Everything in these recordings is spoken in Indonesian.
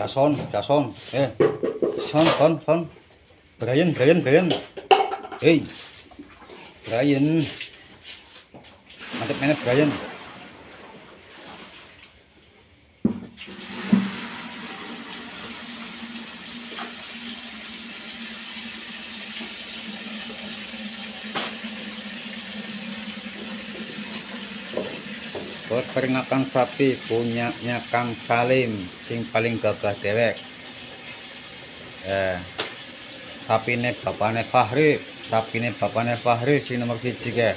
Jason. Son. Brian. Hey, Brian. Mantap mainnya Brian. Peternakan sapi punyanya Kang Salim sing paling gagah dewek. Sapine bapakne Fahri sing nomor 1 ke.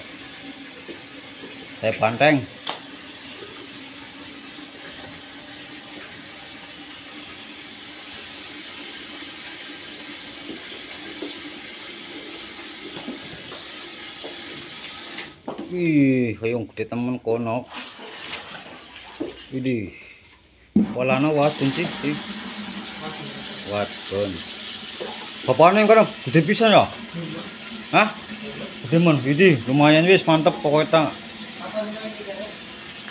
Saya banteng. Wih, hayung gede temen kono. Ini polanya wadon sih. Wadon. Bapaknya yang kadang gede pisan ya? Hah? Gede men, ini lumayan wis mantep pokoknya.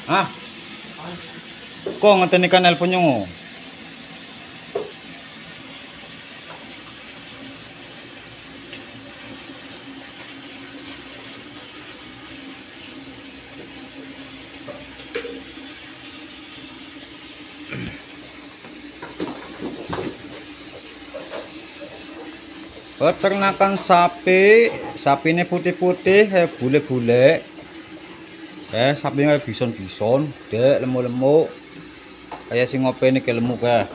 Hah? Kok ngeten ikan nelponnya ngo? Peternakan sapi ini putih-putih kayak bule-bule. Sapi kayak bison, dek lemu-lemu. Kayak singopeni kayak lemu kayak.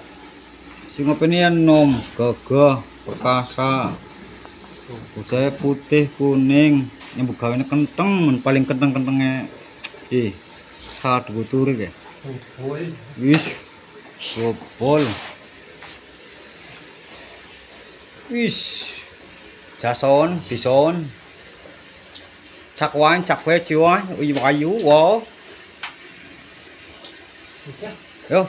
Singopeni nom, gagah, perkasa. Ujaya putih, kuning, yang bugawinnya kenteng, paling kenteng-kentengnya. Saat guturi ya. Wis, gobol. Wis, Jason, bison, cakwe, ciwan, wayu, wow. Yo.